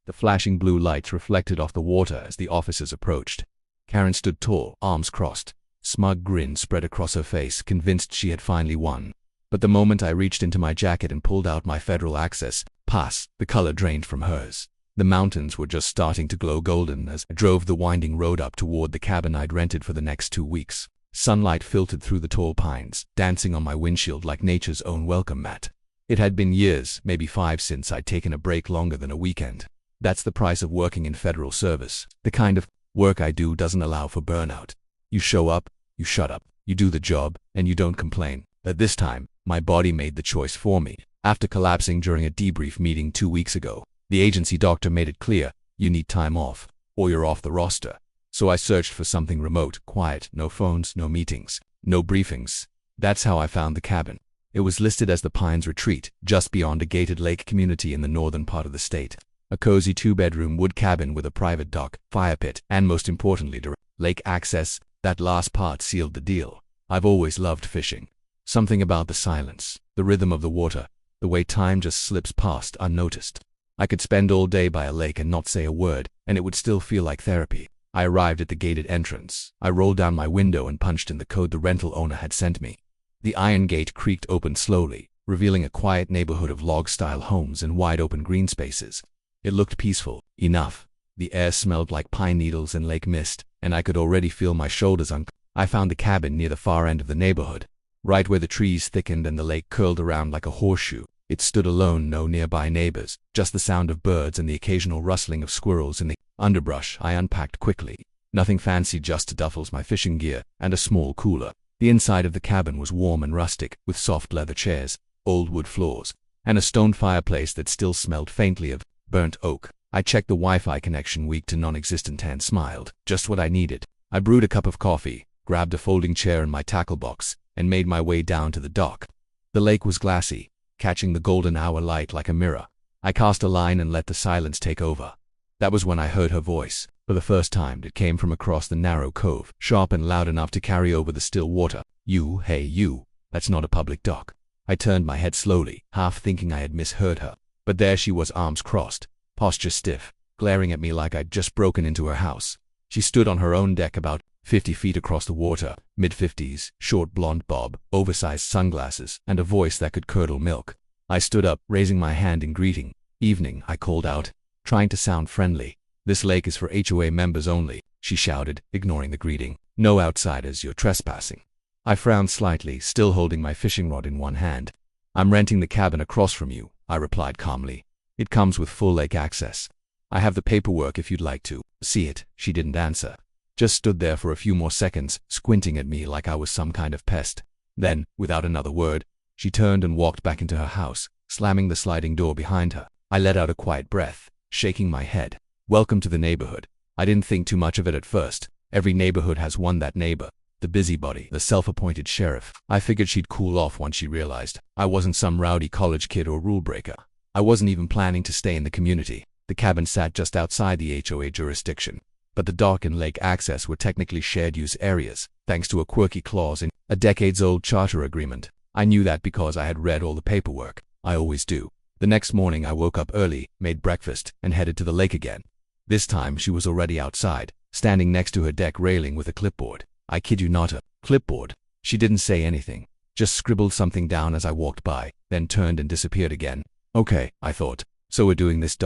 The flashing blue lights reflected off the water as the officers approached. Karen stood tall, arms crossed. Smug grin spread across her face, convinced she had finally won. But the moment I reached into my jacket and pulled out my federal access pass, the color drained from hers. The mountains were just starting to glow golden as I drove the winding road up toward the cabin I'd rented for the next 2 weeks. Sunlight filtered through the tall pines, dancing on my windshield like nature's own welcome mat. It had been years, maybe 5, since I'd taken a break longer than a weekend. That's the price of working in federal service. The kind of work I do doesn't allow for burnout. You show up, you shut up, you do the job, and you don't complain. But this time, my body made the choice for me. After collapsing during a debrief meeting 2 weeks ago, the agency doctor made it clear, you need time off, or you're off the roster. So I searched for something remote, quiet, no phones, no meetings, no briefings. That's how I found the cabin. It was listed as the Pines Retreat, just beyond a gated lake community in the northern part of the state. A cozy 2-bedroom wood cabin with a private dock, fire pit, and most importantly, direct lake access. That last part sealed the deal. I've always loved fishing. Something about the silence, the rhythm of the water, the way time just slips past unnoticed. I could spend all day by a lake and not say a word, and it would still feel like therapy. I arrived at the gated entrance. I rolled down my window and punched in the code the rental owner had sent me. The iron gate creaked open slowly, revealing a quiet neighborhood of log-style homes and wide-open green spaces. It looked peaceful enough. The air smelled like pine needles and lake mist, and I could already feel my shoulders I found the cabin near the far end of the neighborhood, right where the trees thickened and the lake curled around like a horseshoe. It stood alone, no nearby neighbors, just the sound of birds and the occasional rustling of squirrels in the underbrush. I unpacked quickly. Nothing fancy, just duffels, my fishing gear, and a small cooler. The inside of the cabin was warm and rustic, with soft leather chairs, old wood floors, and a stone fireplace that still smelled faintly of burnt oak. I checked the Wi-Fi connection, weak to non-existent, and smiled. Just what I needed. I brewed a cup of coffee, grabbed a folding chair and my tackle box, and made my way down to the dock. The lake was glassy, catching the golden hour light like a mirror. I cast a line and let the silence take over. That was when I heard her voice. For the first time, it came from across the narrow cove, sharp and loud enough to carry over the still water. You, hey you, that's not a public dock. I turned my head slowly, half thinking I had misheard her. But there she was, arms crossed, posture stiff, glaring at me like I'd just broken into her house. She stood on her own deck about 50 feet across the water, mid-50s, short blonde bob, oversized sunglasses, and a voice that could curdle milk. I stood up, raising my hand in greeting. Evening, I called out, trying to sound friendly. This lake is for HOA members only, she shouted, ignoring the greeting. No outsiders, you're trespassing. I frowned slightly, still holding my fishing rod in one hand. I'm renting the cabin across from you, I replied calmly. It comes with full lake access. I have the paperwork if you'd like to see it. She didn't answer. Just stood there for a few more seconds, squinting at me like I was some kind of pest. Then, without another word, she turned and walked back into her house, slamming the sliding door behind her. I let out a quiet breath, shaking my head. Welcome to the neighborhood. I didn't think too much of it at first. Every neighborhood has one, that neighbor, the busybody, the self-appointed sheriff. I figured she'd cool off once she realized I wasn't some rowdy college kid or rule breaker. I wasn't even planning to stay in the community. The cabin sat just outside the HOA jurisdiction, but the dock and lake access were technically shared use areas, thanks to a quirky clause in a decades-old charter agreement. I knew that because I had read all the paperwork. I always do. The next morning I woke up early, made breakfast, and headed to the lake again. This time she was already outside, standing next to her deck railing with a clipboard. I kid you not, a clipboard. She didn't say anything, just scribbled something down as I walked by, then turned and disappeared again. Okay, I thought. So we're doing this.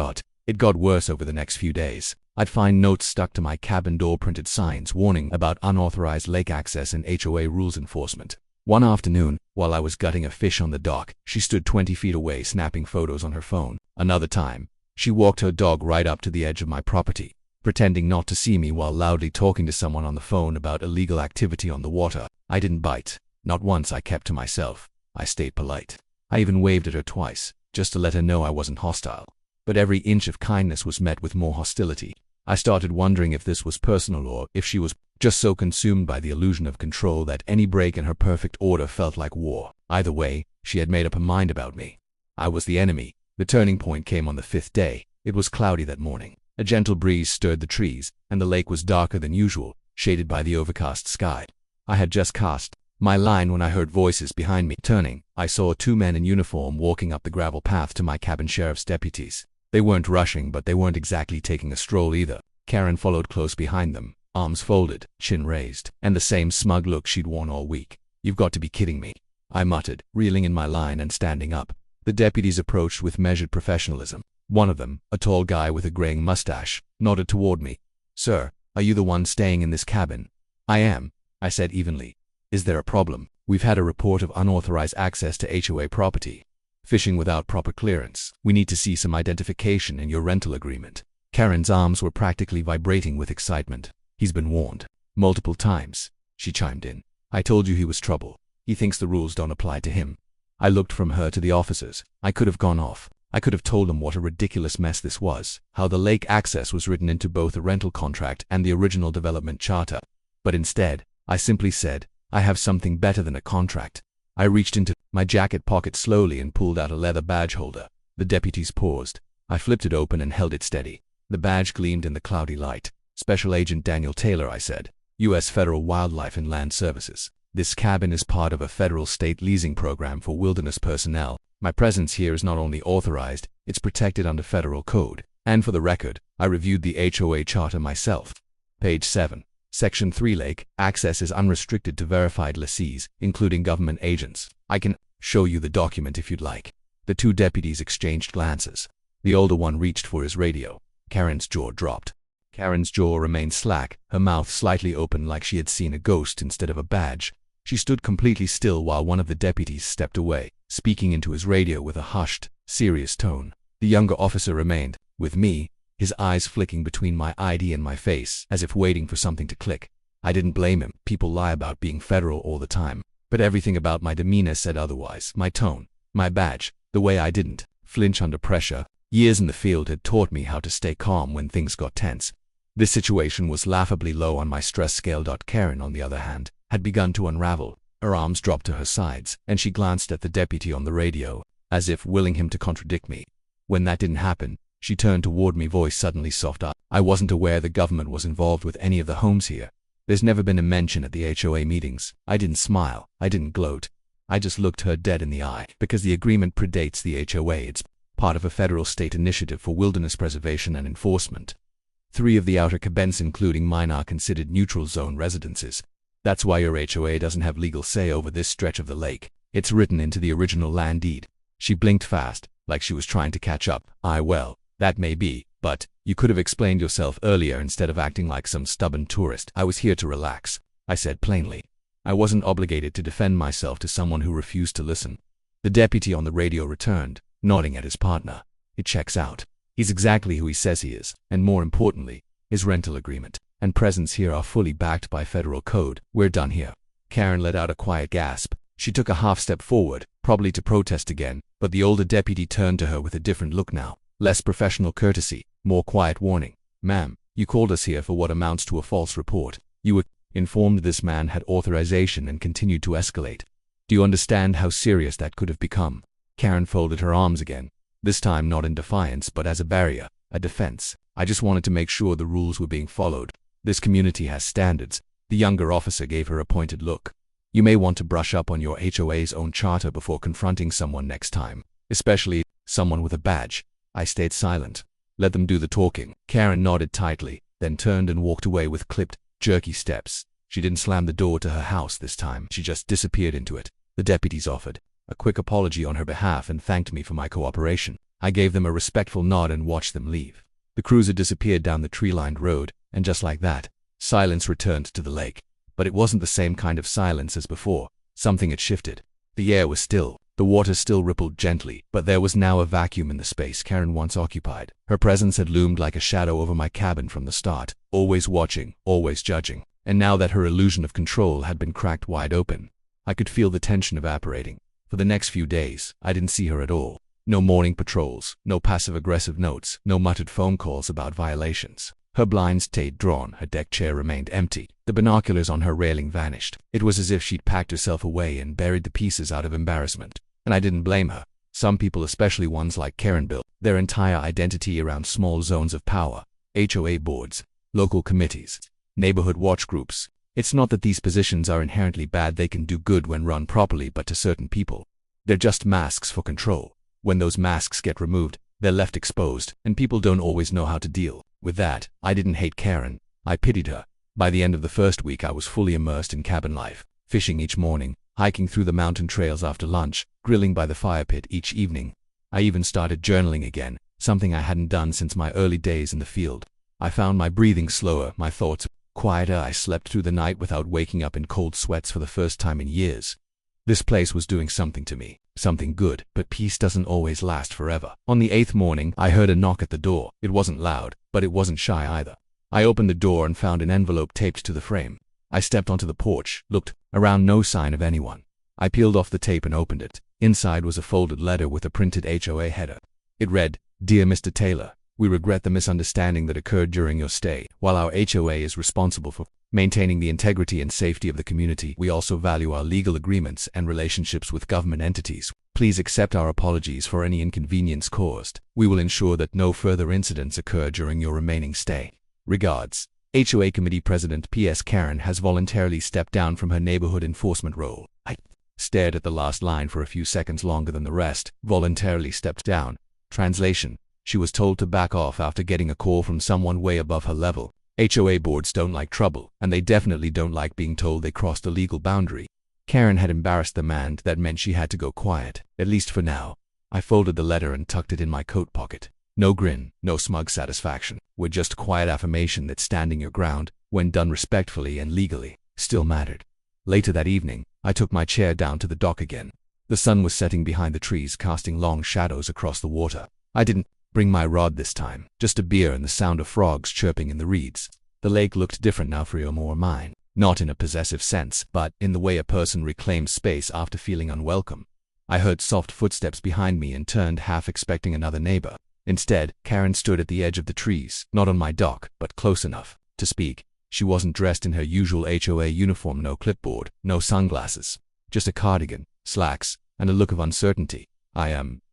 It got worse over the next few days. I'd find notes stuck to my cabin door, printed signs warning about unauthorized lake access and HOA rules enforcement. One afternoon, while I was gutting a fish on the dock, she stood 20 feet away snapping photos on her phone. Another time, she walked her dog right up to the edge of my property, pretending not to see me while loudly talking to someone on the phone about illegal activity on the water. I didn't bite. Not once. I kept to myself. I stayed polite. I even waved at her twice, just to let her know I wasn't hostile. But every inch of kindness was met with more hostility. I started wondering if this was personal or if she was just so consumed by the illusion of control that any break in her perfect order felt like war. Either way, she had made up her mind about me. I was the enemy. The turning point came on the 5th day. It was cloudy that morning. A gentle breeze stirred the trees, and the lake was darker than usual, shaded by the overcast sky. I had just cast my line when I heard voices behind me. Turning, I saw 2 men in uniform walking up the gravel path to my cabin. Sheriff's deputies. They weren't rushing, but they weren't exactly taking a stroll either. Karen followed close behind them, arms folded, chin raised, and the same smug look she'd worn all week. "You've got to be kidding me," I muttered, reeling in my line and standing up. The deputies approached with measured professionalism. One of them, a tall guy with a graying mustache, nodded toward me. "Sir, are you the one staying in this cabin?" "I am," I said evenly. "Is there a problem?" "We've had a report of unauthorized access to HOA property. Fishing without proper clearance. We need to see some identification in your rental agreement." Karen's arms were practically vibrating with excitement. "He's been warned. Multiple times," she chimed in. "I told you he was trouble. He thinks the rules don't apply to him." I looked from her to the officers. I could have gone off. I could have told them what a ridiculous mess this was, how the lake access was written into both the rental contract and the original development charter. But instead, I simply said, "I have something better than a contract." I reached into my jacket pocket slowly and pulled out a leather badge holder. The deputies paused. I flipped it open and held it steady. The badge gleamed in the cloudy light. "Special Agent Daniel Taylor," I said. "U.S. Federal Wildlife and Land Services. This cabin is part of a federal state leasing program for wilderness personnel. My presence here is not only authorized, it's protected under federal code. And for the record, I reviewed the HOA charter myself." Page 7. Section 3 Lake access is unrestricted to verified lessees, including government agents. "I can show you the document if you'd like." The two deputies exchanged glances. The older one reached for his radio. Karen's jaw dropped. Karen's jaw remained slack, her mouth slightly open like she had seen a ghost instead of a badge. She stood completely still while one of the deputies stepped away, speaking into his radio with a hushed, serious tone. The younger officer remained, with me, his eyes flicking between my ID and my face, as if waiting for something to click. I didn't blame him. People lie about being federal all the time. But everything about my demeanor said otherwise. My tone, my badge, the way I didn't flinch under pressure. Years in the field had taught me how to stay calm when things got tense. This situation was laughably low on my stress scale. Karen, on the other hand, had begun to unravel. Her arms dropped to her sides, and she glanced at the deputy on the radio, as if willing him to contradict me. When that didn't happen, she turned toward me, voice suddenly soft. "I wasn't aware the government was involved with any of the homes here. There's never been a mention at the HOA meetings." I didn't smile. I didn't gloat. I just looked her dead in the eye. "Because the agreement predates the HOA. It's part of a federal state initiative for wilderness preservation and enforcement. 3 of the outer cabins, including mine, are considered neutral zone residences. That's why your HOA doesn't have legal say over this stretch of the lake. It's written into the original land deed." She blinked fast, like she was trying to catch up. "Well, that may be, but you could have explained yourself earlier instead of acting like some stubborn tourist." "I was here to relax," I said plainly. I wasn't obligated to defend myself to someone who refused to listen. The deputy on the radio returned, nodding at his partner. "It checks out. He's exactly who he says he is, and more importantly, his rental agreement and presence here are fully backed by federal code. We're done here." Karen let out a quiet gasp. She took a half step forward, probably to protest again, but the older deputy turned to her with a different look now. Less professional courtesy, more quiet warning. "Ma'am, you called us here for what amounts to a false report. You were informed this man had authorization and continued to escalate. Do you understand how serious that could have become?" Karen folded her arms again, this time not in defiance but as a barrier, a defense. "I just wanted to make sure the rules were being followed. This community has standards." The younger officer gave her a pointed look. "You may want to brush up on your HOA's own charter before confronting someone next time, especially someone with a badge." I stayed silent. "Let them do the talking." Karen nodded tightly, then turned and walked away with clipped, jerky steps. She didn't slam the door to her house this time. She just disappeared into it. The deputies offered a quick apology on her behalf and thanked me for my cooperation. I gave them a respectful nod and watched them leave. The cruiser disappeared down the tree-lined road, and just like that, silence returned to the lake. But it wasn't the same kind of silence as before. Something had shifted. The air was still. The water still rippled gently, but there was now a vacuum in the space Karen once occupied. Her presence had loomed like a shadow over my cabin from the start, always watching, always judging. And now that her illusion of control had been cracked wide open, I could feel the tension evaporating. For the next few days, I didn't see her at all. No morning patrols, no passive-aggressive notes, no muttered phone calls about violations. Her blinds stayed drawn, her deck chair remained empty. The binoculars on her railing vanished. It was as if she'd packed herself away and buried the pieces out of embarrassment. And I didn't blame her. Some people, especially ones like Karen, built their entire identity around small zones of power. HOA boards, local committees, neighborhood watch groups. It's not that these positions are inherently bad. They can do good when run properly, but to certain people, they're just masks for control. When those masks get removed, They're left exposed, and people don't always know how to deal with that. I didn't hate Karen. I pitied her. By the end of the first week, I was fully immersed in cabin life, fishing each morning, hiking through the mountain trails after lunch, grilling by the fire pit each evening. I even started journaling again, something I hadn't done since my early days in the field. I found my breathing slower, my thoughts quieter. I slept through the night without waking up in cold sweats for the first time in years. This place was doing something to me, something good, but peace doesn't always last forever. On the 8th morning, I heard a knock at the door. It wasn't loud, but it wasn't shy either. I opened the door and found an envelope taped to the frame. I stepped onto the porch, looked around, no sign of anyone. I peeled off the tape and opened it. Inside was a folded letter with a printed HOA header. It read, "Dear Mr. Taylor, we regret the misunderstanding that occurred during your stay. While our HOA is responsible for maintaining the integrity and safety of the community, we also value our legal agreements and relationships with government entities. Please accept our apologies for any inconvenience caused. We will ensure that no further incidents occur during your remaining stay. Regards, HOA Committee President P.S. Karen has voluntarily stepped down from her neighborhood enforcement role." I stared at the last line for a few seconds longer than the rest. Voluntarily stepped down. Translation: she was told to back off after getting a call from someone way above her level. HOA boards don't like trouble, and they definitely don't like being told they crossed a legal boundary. Karen had embarrassed the man. That meant she had to go quiet, at least for now. I folded the letter and tucked it in my coat pocket. No grin, no smug satisfaction, with just quiet affirmation that standing your ground, when done respectfully and legally, still mattered. Later that evening, I took my chair down to the dock again. The sun was setting behind the trees, casting long shadows across the water. I didn't bring my rod this time, just a beer and the sound of frogs chirping in the reeds. The lake looked different now for or mine, not in a possessive sense, but in the way a person reclaims space after feeling unwelcome. I heard soft footsteps behind me and turned, half expecting another neighbor. Instead, Karen stood at the edge of the trees, not on my dock, but close enough to speak. She wasn't dressed in her usual HOA uniform, no clipboard, no sunglasses, just a cardigan, slacks, and a look of uncertainty.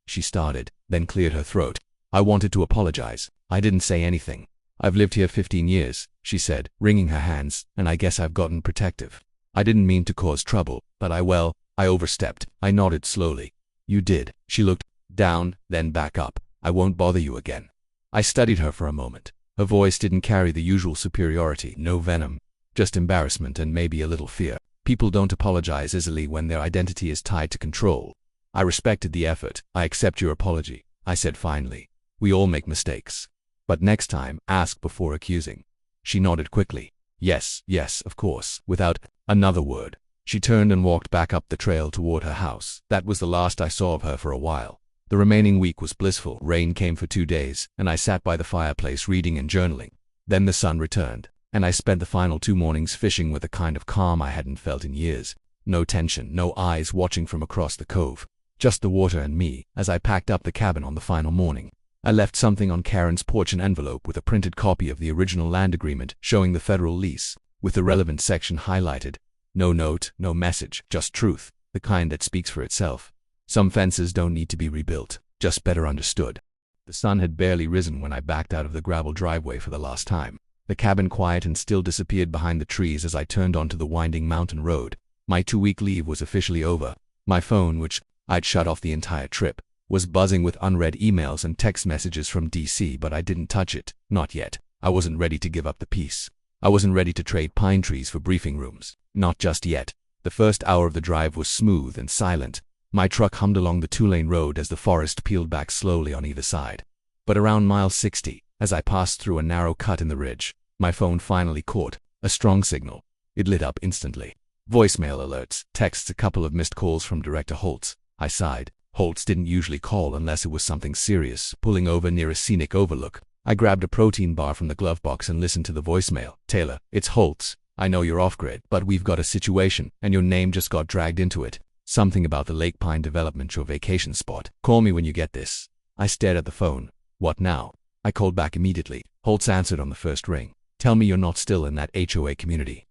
She started, then cleared her throat. I wanted to apologize. I didn't say anything. "I've lived here 15 years, she said, wringing her hands, "and I guess I've gotten protective. I didn't mean to cause trouble, but I overstepped." I nodded slowly. "You did." She looked down, then back up. "I won't bother you again." I studied her for a moment. Her voice didn't carry the usual superiority, no venom, just embarrassment and maybe a little fear. People don't apologize easily when their identity is tied to control. I respected the effort. "I accept your apology," I said finally. "We all make mistakes. But next time, ask before accusing." She nodded quickly. Yes, of course," without another word. She turned and walked back up the trail toward her house. That was the last I saw of her for a while. The remaining week was blissful. Rain came for 2 days, and I sat by the fireplace reading and journaling. Then the sun returned, and I spent the final 2 mornings fishing with a kind of calm I hadn't felt in years. No tension, no eyes watching from across the cove. Just the water and me. As I packed up the cabin on the final morning, I left something on Karen's porch, an envelope with a printed copy of the original land agreement showing the federal lease, with the relevant section highlighted. No note, no message, just truth, the kind that speaks for itself. Some fences don't need to be rebuilt, just better understood. The sun had barely risen when I backed out of the gravel driveway for the last time. The cabin quiet and still disappeared behind the trees as I turned onto the winding mountain road. My 2-week leave was officially over. My phone, which I'd shut off the entire trip, was buzzing with unread emails and text messages from DC, but I didn't touch it. Not yet. I wasn't ready to give up the peace. I wasn't ready to trade pine trees for briefing rooms. Not just yet. The first hour of the drive was smooth and silent. My truck hummed along the 2-lane road as the forest peeled back slowly on either side. But around mile 60, as I passed through a narrow cut in the ridge, my phone finally caught a strong signal. It lit up instantly. Voicemail alerts, texts, a couple of missed calls from Director Holtz. I sighed. Holtz didn't usually call unless it was something serious. Pulling over near a scenic overlook, I grabbed a protein bar from the glove box and listened to the voicemail. "Taylor, it's Holtz. I know you're off-grid, but we've got a situation, and your name just got dragged into it. Something about the Lake Pine development, your vacation spot. Call me when you get this." I stared at the phone. "What now?" I called back immediately. Holtz answered on the first ring. "Tell me you're not still in that HOA community."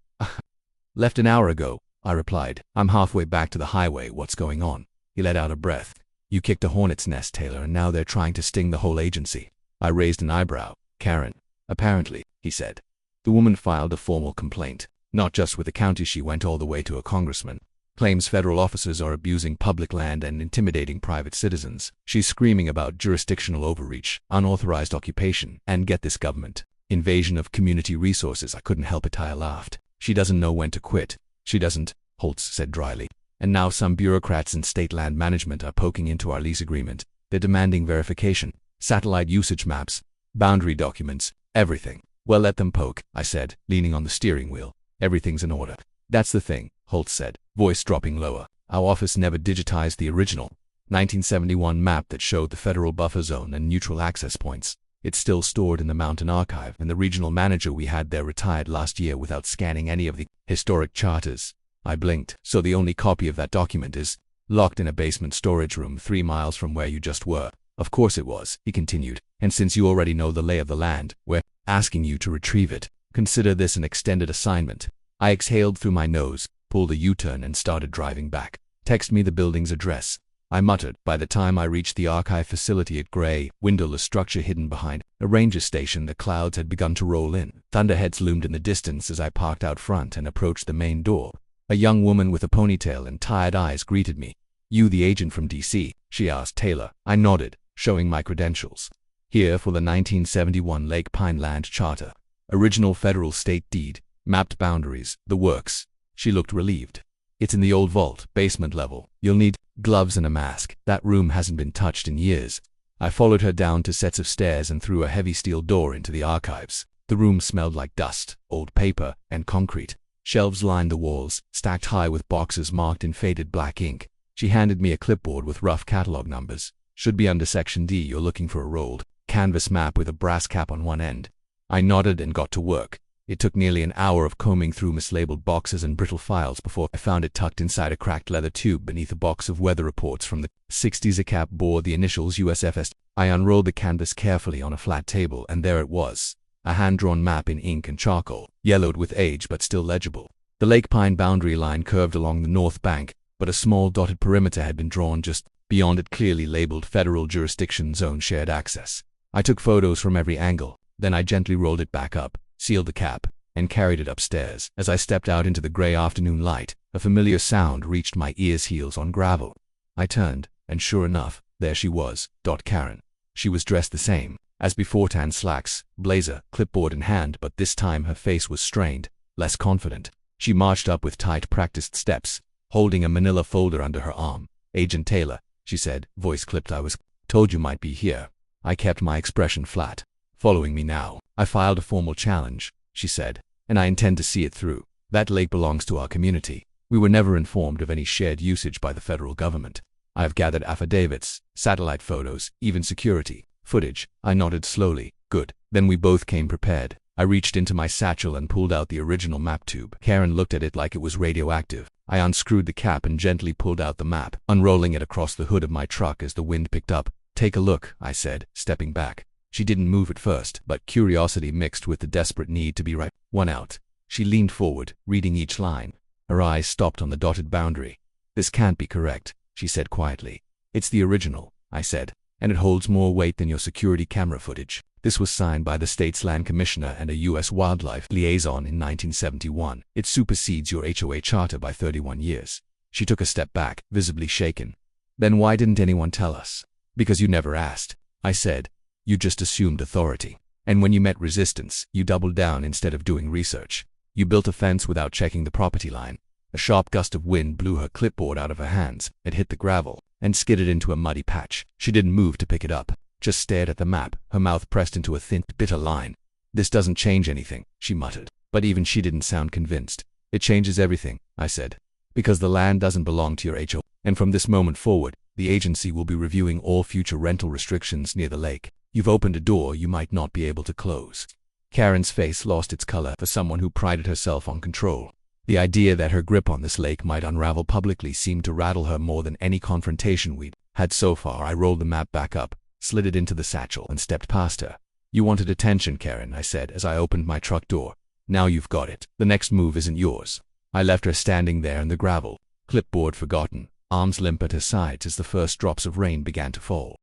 "Left an hour ago," I replied. "I'm halfway back to the highway. What's going on?" He let out a breath. "You kicked a hornet's nest, Taylor, and now they're trying to sting the whole agency." I raised an eyebrow. "Karen." "Apparently," he said. "The woman filed a formal complaint. Not just with the county, she went all the way to a congressman." Claims federal officers are abusing public land and intimidating private citizens. She's screaming about jurisdictional overreach, unauthorized occupation, and get this government invasion of community resources. I couldn't help it. I laughed. She doesn't know when to quit. She doesn't, Holtz said dryly. And now some bureaucrats in state land management are poking into our lease agreement. They're demanding verification, satellite usage maps, boundary documents, everything. Well, let them poke, I said, leaning on the steering wheel. Everything's in order. That's the thing, Holtz said, voice dropping lower. Our office never digitized the original 1971 map that showed the federal buffer zone and neutral access points. It's still stored in the mountain archive, and the regional manager we had there retired last year without scanning any of the historic charters. I blinked. So the only copy of that document is locked in a basement storage room 3 miles from where you just were. Of course it was, he continued. And since you already know the lay of the land, we're asking you to retrieve it. Consider this an extended assignment. I exhaled through my nose, pulled a U-turn and started driving back. Text me the building's address, I muttered. By the time I reached the archive facility at gray, windowless structure hidden behind a ranger station, the clouds had begun to roll in. Thunderheads loomed in the distance as I parked out front and approached the main door. A young woman with a ponytail and tired eyes greeted me. You the agent from D.C.? she asked Taylor. I nodded, showing my credentials. Here for the 1971 Lake Pine Land Charter. Original federal state deed, mapped boundaries, the works. She looked relieved. It's in the old vault, basement level. You'll need gloves and a mask. That room hasn't been touched in years. I followed her down 2 sets of stairs and through a heavy steel door into the archives. The room smelled like dust, old paper, and concrete. Shelves lined the walls, stacked high with boxes marked in faded black ink. She handed me a clipboard with rough catalog numbers. Should be under Section D. You're looking for a rolled canvas map with a brass cap on one end. I nodded and got to work. It took nearly an hour of combing through mislabeled boxes and brittle files before I found it tucked inside a cracked leather tube beneath a box of weather reports from the 60s. A cap bore the initials USFS. I unrolled the canvas carefully on a flat table, and there it was. A hand-drawn map in ink and charcoal, yellowed with age but still legible. The Lake Pine boundary line curved along the north bank, but a small dotted perimeter had been drawn just beyond it, clearly labeled Federal Jurisdiction Zone Shared Access. I took photos from every angle, then I gently rolled it back up, sealed the cap, and carried it upstairs. As I stepped out into the gray afternoon light, a familiar sound reached my ears, heels on gravel. I turned, and sure enough, there she was, Karen. She was dressed the same as before, tan slacks, blazer, clipboard in hand, but this time her face was strained, less confident. She marched up with tight, practiced steps, holding a manila folder under her arm. Agent Taylor, she said, voice clipped. I was told you might be here. I kept my expression flat. Following me now. I filed a formal challenge, she said, and I intend to see it through. That lake belongs to our community. We were never informed of any shared usage by the federal government. I have gathered affidavits, satellite photos, even security footage. I nodded slowly. Good. Then we both came prepared. I reached into my satchel and pulled out the original map tube. Karen looked at it like it was radioactive. I unscrewed the cap and gently pulled out the map, unrolling it across the hood of my truck as the wind picked up. Take a look, I said, stepping back. She didn't move at first, but curiosity mixed with the desperate need to be right won out. She leaned forward, reading each line. Her eyes stopped on the dotted boundary. This can't be correct, she said quietly. It's the original, I said, and it holds more weight than your security camera footage. This was signed by the state's land commissioner and a U.S. wildlife liaison in 1971. It supersedes your HOA charter by 31 years. She took a step back, visibly shaken. Then why didn't anyone tell us? Because you never asked, I said. You just assumed authority. And when you met resistance, you doubled down instead of doing research. You built a fence without checking the property line. A sharp gust of wind blew her clipboard out of her hands. It hit the gravel and skidded into a muddy patch. She didn't move to pick it up, just stared at the map, her mouth pressed into a thin, bitter line. This doesn't change anything, she muttered. But even she didn't sound convinced. It changes everything, I said. Because the land doesn't belong to your HOA. And from this moment forward, the agency will be reviewing all future rental restrictions near the lake. You've opened a door you might not be able to close. Karen's face lost its color for someone who prided herself on control. The idea that her grip on this lake might unravel publicly seemed to rattle her more than any confrontation we'd had so far. I rolled the map back up, slid it into the satchel, and stepped past her. You wanted attention, Karen, I said as I opened my truck door. Now you've got it. The next move isn't yours. I left her standing there in the gravel, clipboard forgotten, arms limp at her sides as the first drops of rain began to fall.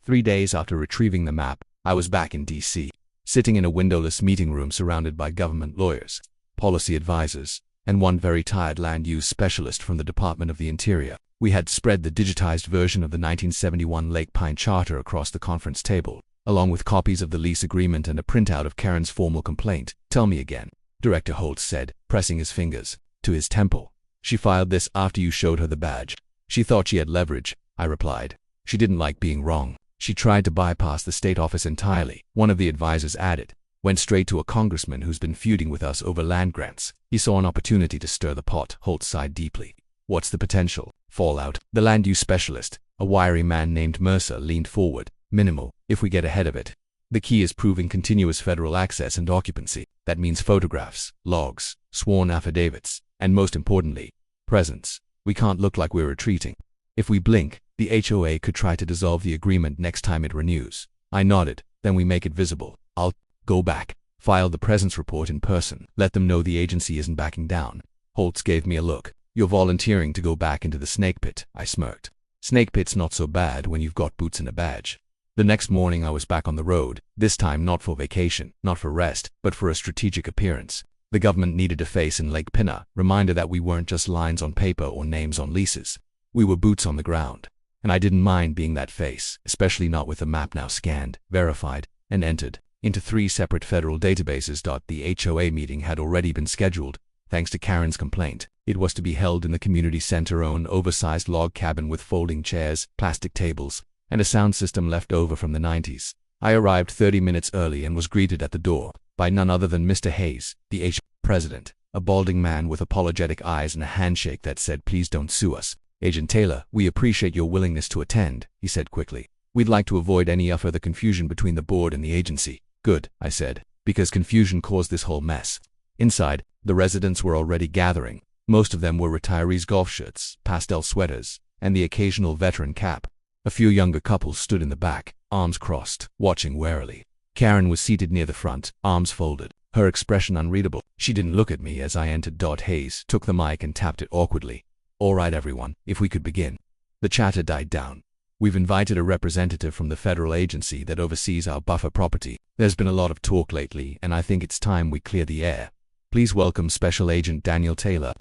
3 days after retrieving the map, I was back in D.C., sitting in a windowless meeting room surrounded by government lawyers, policy advisors, and one very tired land use specialist from the Department of the Interior. We had spread the digitized version of the 1971 Lake Pine Charter across the conference table, along with copies of the lease agreement and a printout of Karen's formal complaint. "Tell me again," Director Holtz said, pressing his fingers to his temple. "She filed this after you showed her the badge." "She thought she had leverage," I replied. "She didn't like being wrong. She tried to bypass the state office entirely," one of the advisors added. "Went straight to a congressman who's been feuding with us over land grants. He saw an opportunity to stir the pot." Holtz sighed deeply. "What's the potential fallout?" The land use specialist, a wiry man named Mercer, leaned forward. "Minimal, if we get ahead of it. The key is proving continuous federal access and occupancy. That means photographs, logs, sworn affidavits, and most importantly, presence. We can't look like we're retreating. If we blink, the HOA could try to dissolve the agreement next time it renews." I nodded. "Then we make it visible. I'll go back, file the presence report in person, let them know the agency isn't backing down." Holtz gave me a look. "You're volunteering to go back into the snake pit," I smirked. "Snake pit's not so bad when you've got boots and a badge." The next morning I was back on the road, this time not for vacation, not for rest, but for a strategic appearance. The government needed a face in Lake Pinna, reminder that we weren't just lines on paper or names on leases. We were boots on the ground. And I didn't mind being that face, especially not with the map now scanned, verified, and entered into 3 separate federal databases. The HOA meeting had already been scheduled, thanks to Karen's complaint. It was to be held in the community center-owned oversized log cabin with folding chairs, plastic tables, and a sound system left over from the 90s. I arrived 30 minutes early and was greeted at the door by none other than Mr. Hayes, the HOA president, a balding man with apologetic eyes and a handshake that said, "Please don't sue us. Agent Taylor, we appreciate your willingness to attend," he said quickly. "We'd like to avoid any further confusion between the board and the agency." "Good," I said, "because confusion caused this whole mess." Inside, the residents were already gathering. Most of them were retirees' golf shirts, pastel sweaters, and the occasional veteran cap. A few younger couples stood in the back, arms crossed, watching warily. Karen was seated near the front, arms folded, her expression unreadable. She didn't look at me as I entered. Hayes took the mic and tapped it awkwardly. "All right, everyone, if we could begin." The chatter died down. "We've invited a representative from the federal agency that oversees our buffer property. There's been a lot of talk lately, and I think it's time we clear the air. Please welcome Special Agent Daniel Taylor."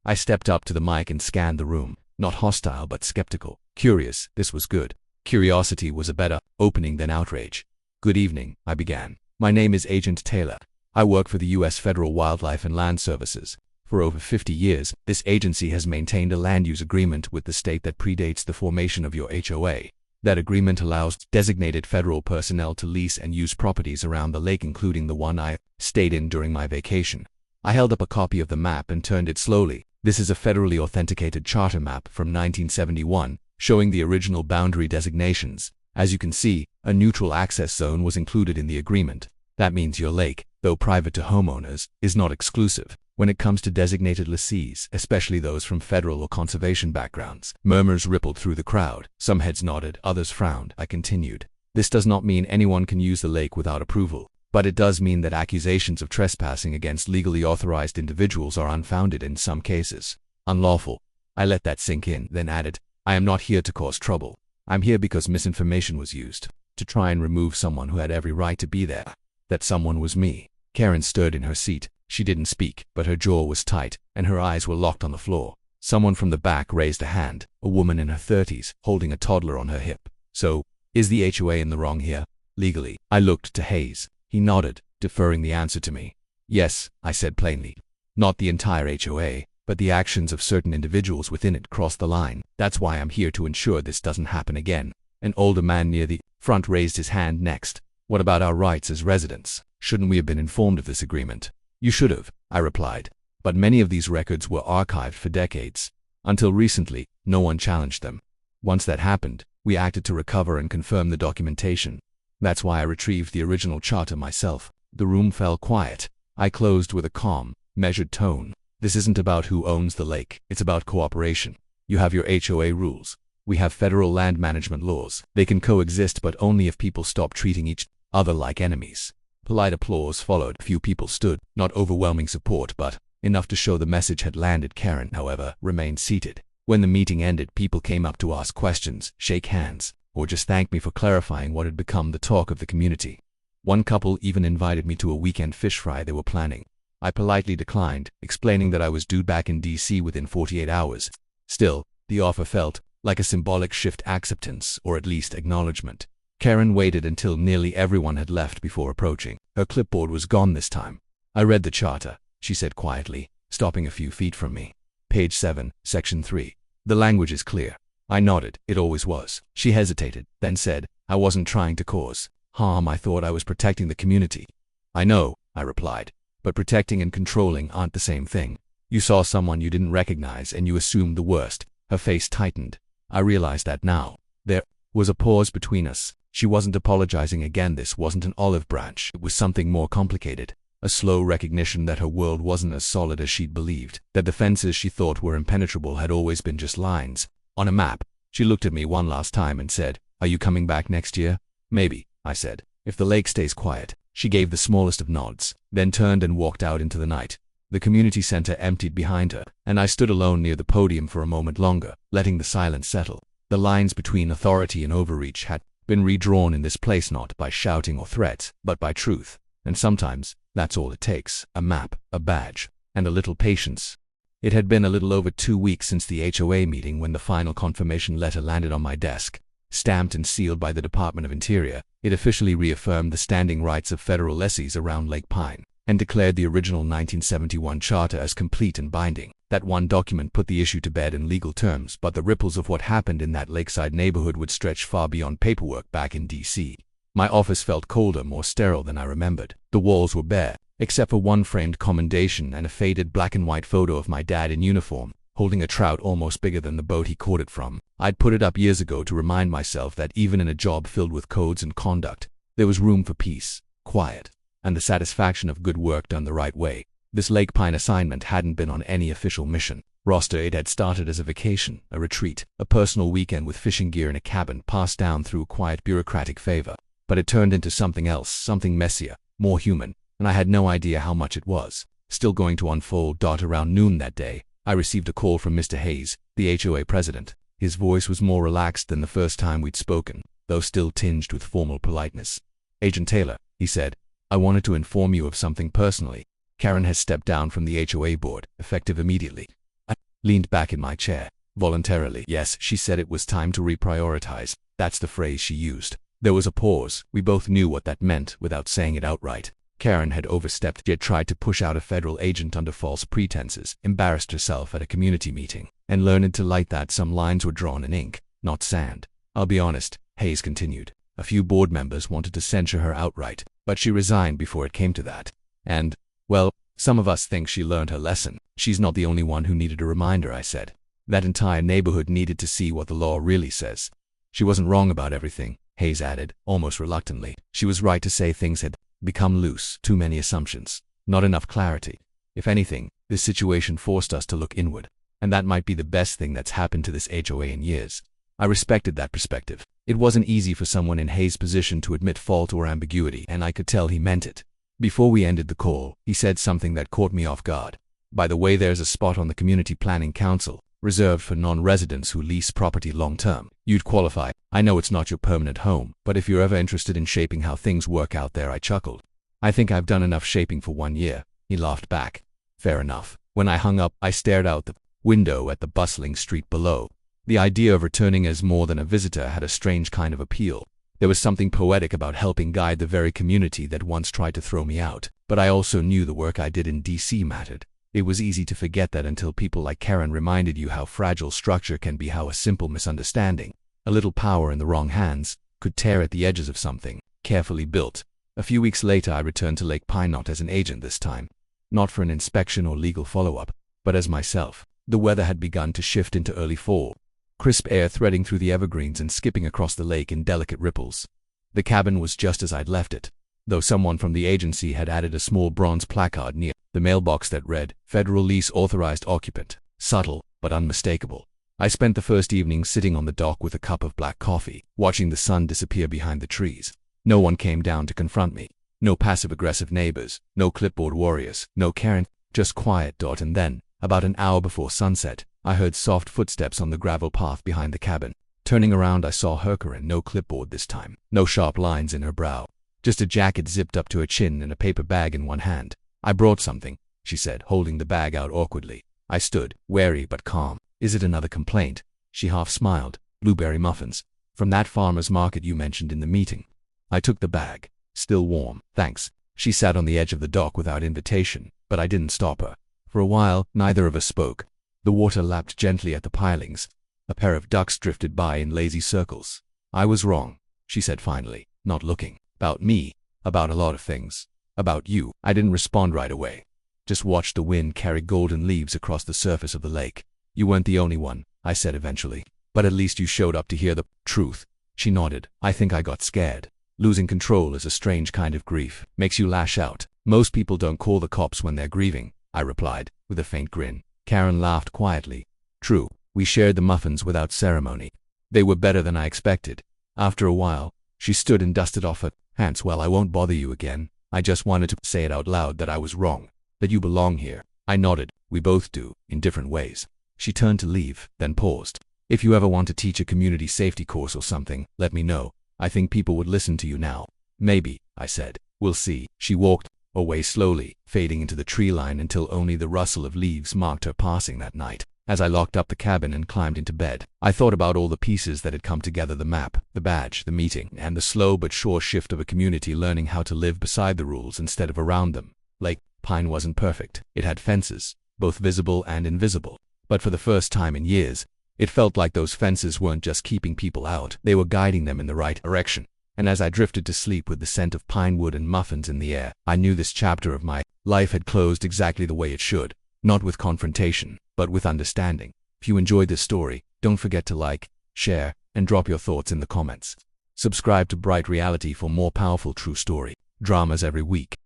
I stepped up to the mic and scanned the room, not hostile but skeptical. Curious, this was good. Curiosity was a better opening than outrage. "Good evening," I began. "My name is Agent Taylor. I work for the U.S. Federal Wildlife and Land Services. For over 50 years, this agency has maintained a land use agreement with the state that predates the formation of your HOA. That agreement allows designated federal personnel to lease and use properties around the lake, including the one I stayed in during my vacation." I held up a copy of the map and turned it slowly. This is a federally authenticated charter map from 1971, showing the original boundary designations. As you can see, a neutral access zone was included in the agreement. That means your lake, though private to homeowners, is not exclusive. When it comes to designated lessees, especially those from federal or conservation backgrounds, murmurs rippled through the crowd. Some heads nodded, others frowned. I continued. "This does not mean anyone can use the lake without approval, but it does mean that accusations of trespassing against legally authorized individuals are unfounded in some cases. Unlawful." I let that sink in, then added, "I am not here to cause trouble. I'm here because misinformation was used to try and remove someone who had every right to be there. That someone was me." Karen stirred in her seat. She didn't speak, but her jaw was tight, and her eyes were locked on the floor. Someone from the back raised a hand, a woman in her 30s, holding a toddler on her hip. "So, is the HOA in the wrong here? Legally?" I looked to Hayes. He nodded, deferring the answer to me. "Yes," I said plainly. "Not the entire HOA, but the actions of certain individuals within it cross the line. That's why I'm here to ensure this doesn't happen again." An older man near the front raised his hand next. "What about our rights as residents? Shouldn't we have been informed of this agreement?" "You should have," I replied. "But many of these records were archived for decades. Until recently, no one challenged them. Once that happened, we acted to recover and confirm the documentation. That's why I retrieved the original charter myself." The room fell quiet. I closed with a calm, measured tone. "This isn't about who owns the lake. It's about cooperation. You have your HOA rules. We have federal land management laws. They can coexist, but only if people stop treating each other like enemies." Polite applause followed. A few people stood, not overwhelming support, but enough to show the message had landed. Karen, however, remained seated. When the meeting ended, people came up to ask questions, shake hands, or just thank me for clarifying what had become the talk of the community. One couple even invited me to a weekend fish fry they were planning. I politely declined, explaining that I was due back in DC within 48 hours. Still, the offer felt like a symbolic shift acceptance, or at least acknowledgement. Karen waited until nearly everyone had left before approaching. Her clipboard was gone this time. "I read the charter," she said quietly, stopping a few feet from me. "Page 7, Section 3. The language is clear." I nodded. It always was. She hesitated, then said, "I wasn't trying to cause harm. I thought I was protecting the community." "I know," I replied, "but protecting and controlling aren't the same thing. You saw someone you didn't recognize and you assumed the worst." Her face tightened. I realized that now. There was a pause between us. She wasn't apologizing again. This wasn't an olive branch. It was something more complicated. A slow recognition that her world wasn't as solid as she'd believed, that the fences she thought were impenetrable had always been just lines on a map. She looked at me one last time and said, "Are you coming back next year?" "Maybe," I said, "if the lake stays quiet." She gave the smallest of nods, then turned and walked out into the night. The community center emptied behind her, and I stood alone near the podium for a moment longer, letting the silence settle. The lines between authority and overreach had been redrawn in this place not by shouting or threats, but by truth. And sometimes, that's all it takes: a map, a badge, and a little patience. It had been a little over 2 weeks since the HOA meeting when the final confirmation letter landed on my desk. Stamped and sealed by the Department of Interior, it officially reaffirmed the standing rights of federal lessees around Lake Pine, and declared the original 1971 charter as complete and binding. That one document put the issue to bed in legal terms, but the ripples of what happened in that lakeside neighborhood would stretch far beyond paperwork back in DC. My office felt colder, more sterile than I remembered. The walls were bare, except for one framed commendation and a faded black and white photo of my dad in uniform, holding a trout almost bigger than the boat he caught it from. I'd put it up years ago to remind myself that even in a job filled with codes and conduct, there was room for peace, quiet, and the satisfaction of good work done the right way. This Lake Pine assignment hadn't been on any official mission roster. It had started as a vacation, a retreat, a personal weekend with fishing gear in a cabin passed down through a quiet bureaucratic favor. But it turned into something else, something messier, more human, and I had no idea how much it was. Still going to unfold. Around noon that day, I received a call from Mr. Hayes, the HOA president. His voice was more relaxed than the first time we'd spoken, though still tinged with formal politeness. "Agent Taylor," he said, "I wanted to inform you of something personally. Karen has stepped down from the HOA board, effective immediately." I leaned back in my chair, voluntarily. Yes, she said it was time to reprioritize. That's the phrase she used. There was a pause. We both knew what that meant without saying it outright. Karen had overstepped. She had tried to push out a federal agent under false pretenses, embarrassed herself at a community meeting, and learned to light that some lines were drawn in ink, not sand. "I'll be honest," Hayes continued. "A few board members wanted to censure her outright, but she resigned before it came to that. And, well, some of us think she learned her lesson." "She's not the only one who needed a reminder," I said. "That entire neighborhood needed to see what the law really says." "She wasn't wrong about everything," Hayes added, almost reluctantly. "She was right to say things had become loose, too many assumptions, not enough clarity. If anything, this situation forced us to look inward, and that might be the best thing that's happened to this HOA in years." I respected that perspective. It wasn't easy for someone in Hayes' position to admit fault or ambiguity, and I could tell he meant it. Before we ended the call, he said something that caught me off guard. "By the way, there's a spot on the Community Planning Council reserved for non-residents who lease property long-term. You'd qualify. I know it's not your permanent home, but if you're ever interested in shaping how things work out there." I chuckled. "I think I've done enough shaping for 1 year." He laughed back. "Fair enough." When I hung up, I stared out the window at the bustling street below. The idea of returning as more than a visitor had a strange kind of appeal. There was something poetic about helping guide the very community that once tried to throw me out. But I also knew the work I did in DC mattered. It was easy to forget that until people like Karen reminded you how fragile structure can be, how a simple misunderstanding, a little power in the wrong hands, could tear at the edges of something carefully built. A few weeks later, I returned to Lake Pine, not as an agent this time, not for an inspection or legal follow-up, but as myself. The weather had begun to shift into early fall, crisp air threading through the evergreens and skipping across the lake in delicate ripples. The cabin was just as I'd left it, though someone from the agency had added a small bronze placard near the mailbox that read, "Federal Lease Authorized Occupant." Subtle, but unmistakable. I spent the first evening sitting on the dock with a cup of black coffee, watching the sun disappear behind the trees. No one came down to confront me. No passive-aggressive neighbors, no clipboard warriors, no Karen, just quiet. And then, about an hour before sunset, I heard soft footsteps on the gravel path behind the cabin. Turning around, I saw her, Karen, no clipboard this time, no sharp lines in her brow, just a jacket zipped up to her chin and a paper bag in one hand. "I brought something," she said, holding the bag out awkwardly. I stood, wary but calm. Is it another complaint? She half smiled. Blueberry muffins. From that farmer's market you mentioned in the meeting. I took the bag. Still warm. Thanks. She sat on the edge of the dock without invitation, but I didn't stop her. For a while, neither of us spoke. The water lapped gently at the pilings. A pair of ducks drifted by in lazy circles. I was wrong, she said finally, not looking. About me. About a lot of things. About you. I didn't respond right away. Just watched the wind carry golden leaves across the surface of the lake. You weren't the only one, I said eventually. But at least you showed up to hear the truth. She nodded. I think I got scared. Losing control is a strange kind of grief. Makes you lash out. Most people don't call the cops when they're grieving, I replied, with a faint grin. Karen laughed quietly. True. We shared the muffins without ceremony. They were better than I expected. After a while, she stood and dusted off her hands. Well, I won't bother you again. I just wanted to say it out loud that I was wrong. That you belong here. I nodded. We both do, in different ways. She turned to leave, then paused. If you ever want to teach a community safety course or something, let me know. I think people would listen to you now. Maybe, I said. We'll see. She walked away slowly, fading into the tree line until only the rustle of leaves marked her passing that night. As I locked up the cabin and climbed into bed, I thought about all the pieces that had come together: the map, the badge, the meeting, and the slow but sure shift of a community learning how to live beside the rules instead of around them. Lake Pine wasn't perfect. It had fences, both visible and invisible. But for the first time in years, it felt like those fences weren't just keeping people out, they were guiding them in the right direction. And as I drifted to sleep with the scent of pine wood and muffins in the air, I knew this chapter of my life had closed exactly the way it should. Not with confrontation, but with understanding. If you enjoyed this story, don't forget to like, share, and drop your thoughts in the comments. Subscribe to Bright Reality for more powerful true story dramas every week.